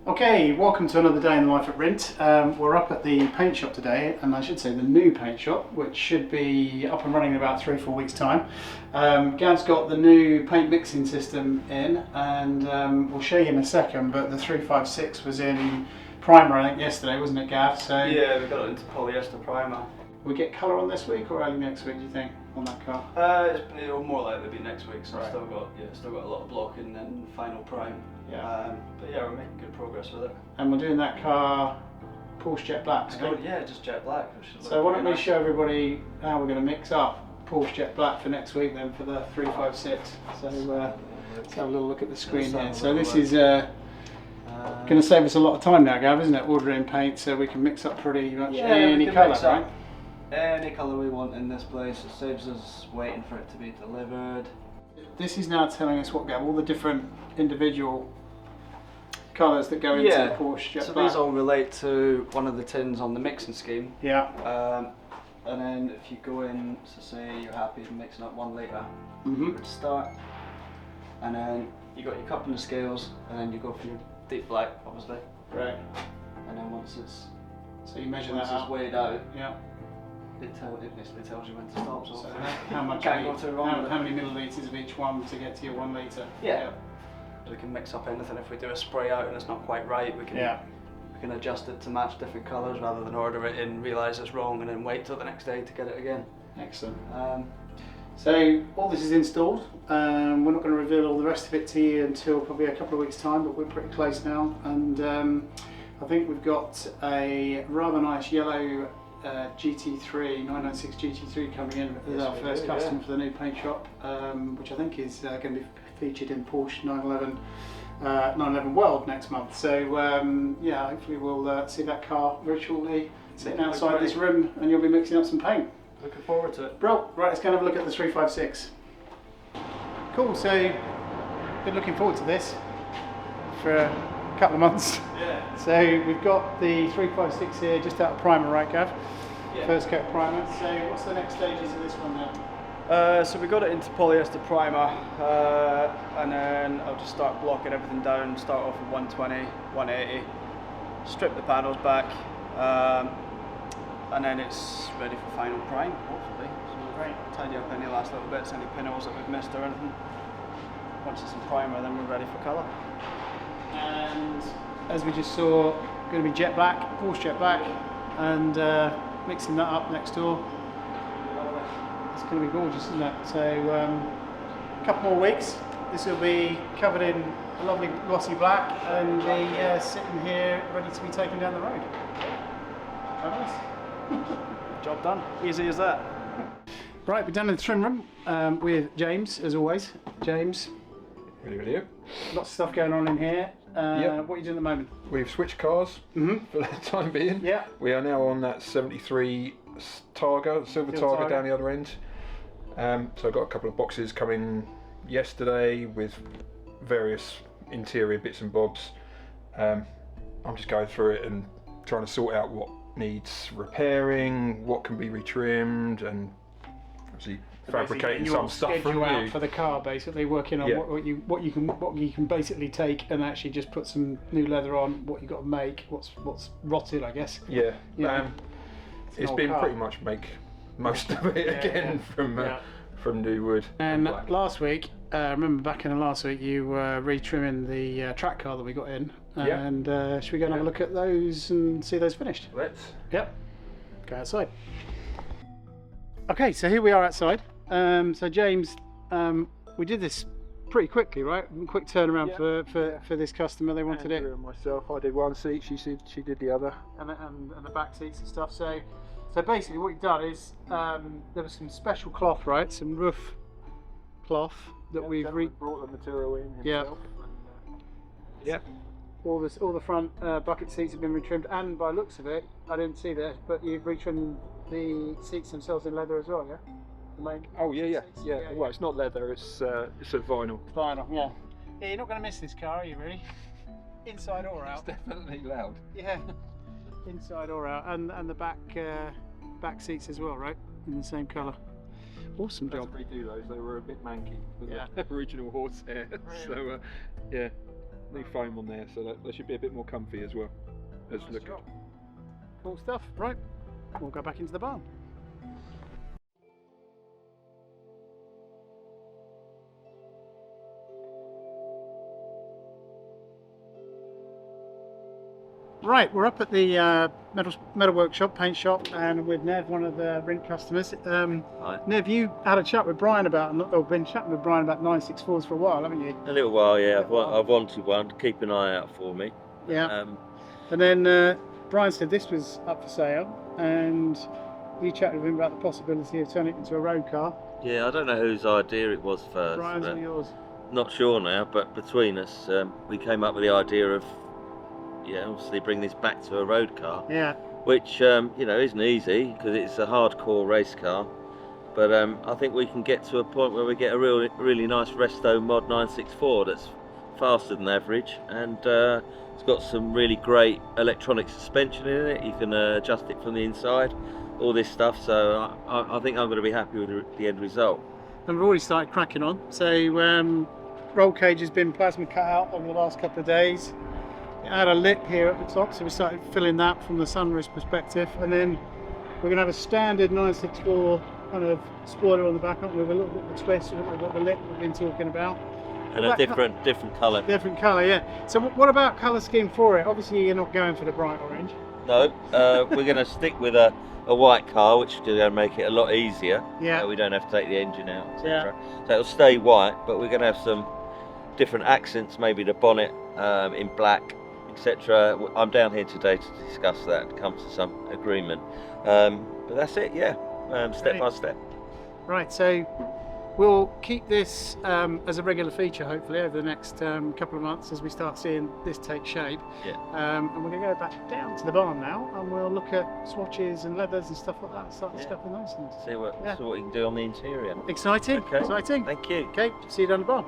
Okay, welcome to another day in the life at Rindt. We're up at the paint shop today, and I should say the new paint shop, which should be up and running in about 3 or 4 weeks' time. Gav's got the new paint mixing system in, and we'll show you in a second, but the 356 was in primer, I think, yesterday, wasn't it, Gav? So yeah, we got it into polyester primer. We get colour on this week or early next week, do you think, on that car? It'll more likely be next week, so right. still got a lot of blocking and final prime. Yeah. But yeah, we're making good progress with it. And we're doing that car Porsche Jet Black. Yeah, just jet black. So why don't we show everybody how we're going to mix up Porsche Jet Black for next week then for the 356. So let's have a little look at the screen here. So this is going to save us a lot of time now, Gav, isn't it? Ordering paint so we can mix up pretty much any colour, right? Any colour we want in this place. It saves us waiting for it to be delivered. This is now telling us what, Gav, all the different individual colours that go into the Porsche Jet Black. So these all relate to one of the tins on the mixing scheme. Yeah. And then if you go in, so say you're happy with mixing up 1 litre, you would start, and then you got your cup and the scales, and then you go for your deep black, obviously. Right. And then once it's it's weighed out, yeah. It basically tells you when to stop. So how much? Can't go too wrong. How many millilitres of each one to get to your 1 litre? Yeah. We can mix up anything. If we do a spray out and it's not quite right, we can adjust it to match different colours rather than order it in, realise it's wrong, and then wait till the next day to get it again. Excellent. So all this is installed. We're not going to reveal all the rest of it to you until probably a couple of weeks' time, but we're pretty close now. And I think we've got a rather nice yellow GT3, 996 GT3 coming in as our first customer for the new paint shop, which I think is going to be featured in Porsche 911 World next month. So yeah, hopefully we'll see that car very shortly sitting outside this room, and you'll be mixing up some paint. Looking forward to it. Bro, right, let's go and have a look at the 356. Cool, so been looking forward to this for a couple of months. Yeah. So we've got the 356 here just out of primer, right, Gav? Yeah. First coat primer. So what's the next stages of this one now? So we got it into polyester primer, and then I'll just start blocking everything down, start off with 120, 180, strip the panels back, and then it's ready for final prime, hopefully. So we'll tidy up any last little bits, any pinholes that we've missed or anything. Once it's in primer, then we're ready for colour. And as we just saw, going to be jet black, Porsche Jet Black, and mixing that up next door. It's going to be gorgeous, isn't it? So a couple more weeks, this will be covered in a lovely glossy black and be sitting here ready to be taken down the road. Job done. Easy as that. Right, we're down in the trim room with James, as always. James. Hello. Lots of stuff going on in here. Yep. What are you doing at the moment? We've switched cars for the time being. Yeah. We are now on that 73 Targa, silver Targa down the other end. So I got a couple of boxes coming yesterday with various interior bits and bobs. I'm just going through it and trying to sort out what needs repairing, what can be retrimmed, and obviously fabricating some stuff from new for the car, basically working on what you can basically take and actually just put some new leather on. What you got to make, what's rotted, I guess. Yeah. It's been pretty much make most of it again from new wood. And last week, remember back in the last week, you were retrimming the track car that we got in. And should we go and have a look at those and see those finished? Let's. Yep. Go outside. Okay, so here we are outside. So James, we did this pretty quickly, right? Quick turnaround for this customer. They wanted Andrew and myself. I did one seat. She did the other. And the back seats and stuff. So basically, what you've done is there was some special cloth, right? Some roof cloth that we've brought the material in himself. Yeah. All the front bucket seats have been retrimmed, and by looks of it, I didn't see that, but you've retrimmed the seats themselves in leather as well, yeah? The main Well, it's not leather, it's a vinyl. Vinyl, yeah. Yeah, you're not going to miss this car, are you, really? Inside or out? It's definitely loud. Yeah, inside or out, and the back seats as well, right? In the same colour. Awesome job. Redo those, they were a bit manky with the original horsehair. Really? So, yeah. new foam on there, so that they should be a bit more comfy as well. As look good. Cool stuff. Right, we'll go back into the barn. Right, we're up at the metal workshop, paint shop, and with Nev, one of the Rindt customers. Hi. Nev, you had a chat with Brian about, or been chatting with Brian about 964s for a while, haven't you? A little while, yeah. I've wanted one. Keep an eye out for me. Yeah. And then Brian said this was up for sale, and you chatted with him about the possibility of turning it into a road car. Yeah, I don't know whose idea it was first. Brian's or yours? Not sure now, but between us, we came up with the idea of, obviously bring this back to a road car. Yeah. Which, isn't easy because it's a hardcore race car. But I think we can get to a point where we get a really nice Resto Mod 964 that's faster than average, and it's got some really great electronic suspension in it. You can adjust it from the inside, all this stuff. So I think I'm going to be happy with the end result. And we've already started cracking on. So roll cage has been plasma cut out over the last couple of days. It had a lip here at the top, so we started filling that from the sunroof perspective, and then we're going to have a standard 964 kind of spoiler on the back with a little bit of a twist, a little bit of a lip we've been talking about. And a different colour. Different colour, yeah. So what about colour scheme for it? Obviously you're not going for the bright orange. No, we're going to stick with a white car, which is going to make it a lot easier. Yeah. We don't have to take the engine out, etc. Yeah. So it'll stay white, but we're going to have some different accents, maybe the bonnet in black, etc. I'm down here today to discuss that and come to some agreement. But that's it, yeah. Step by step. Right, so we'll keep this as a regular feature, hopefully, over the next couple of months as we start seeing this take shape. Yeah. And we're going to go back down to the barn now, and we'll look at swatches and leathers and stuff like that, start discussing those things. See what you can do on the interior. Exciting, Okay. exciting. Thank you. Okay, see you down the barn.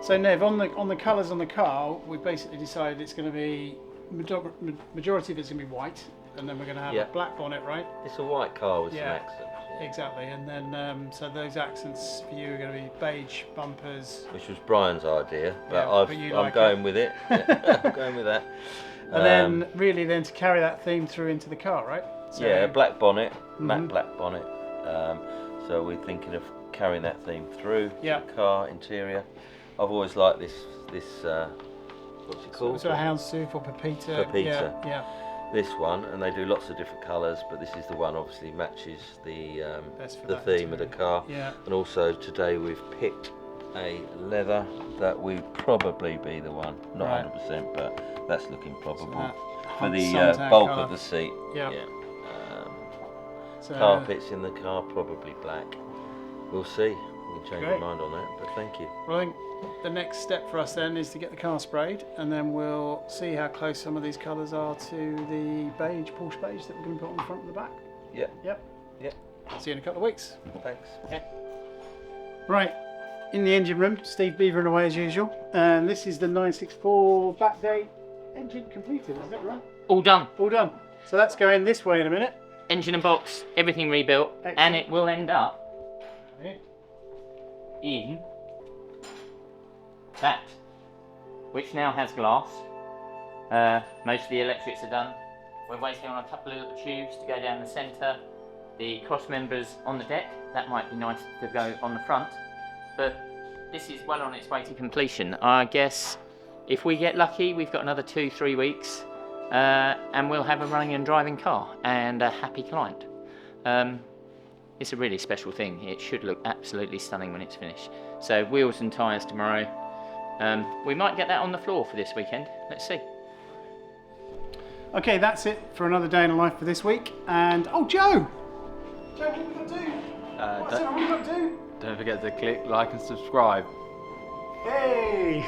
So Nev, on the colours on the car, we've basically decided it's going to be, majority of it's going to be white, and then we're going to have a black bonnet, right? It's a white car with some Yeah. accents. Yeah. Exactly, and then so those accents for you are going to be beige bumpers. Which was Brian's idea, but Yeah, but you I'm like going with it. Yeah, I'm going with that. And then really then to carry that theme through into the car, right? So, yeah, black bonnet, matte black bonnet. So we're thinking of carrying that theme through the car interior. I've always liked this what's it called? So a houndstooth or Pepita. Pepita. Yeah. This one, and they do lots of different colours, but this is the one obviously matches the theme of the car. Yeah. And also today we've picked a leather that would probably be the one, not 100%, but that's looking probable for the bulk colour of the seat. Yeah. So carpets in the car, probably black. We'll see. We can change our mind on that, but thank you. Well, I think the next step for us then is to get the car sprayed, and then we'll see how close some of these colours are to the beige, Porsche beige that we're going to put on the front and the back. Yep. See you in a couple of weeks. Thanks. Okay. Right, in the engine room, Steve beavering away as usual, and this is the 964 backdate engine completed, is that right? All done. All done. So that's going this way in a minute. Engine and box, everything rebuilt. Excellent. And it will end up in that, which now has glass. Most of the electrics are done. We're waiting on a couple of little tubes to go down the centre. The cross members on the deck, that might be nice to go on the front. But this is well on its way to completion. I guess if we get lucky, we've got another 2-3 weeks. And we'll have a running and driving car and a happy client. It's a really special thing. It should look absolutely stunning when it's finished. So wheels and tyres tomorrow. We might get that on the floor for this weekend. Let's see. Okay, that's it for another day in the life for this week. And Joe, what have we got to do? What have we got to do? Don't forget to click like and subscribe. Hey!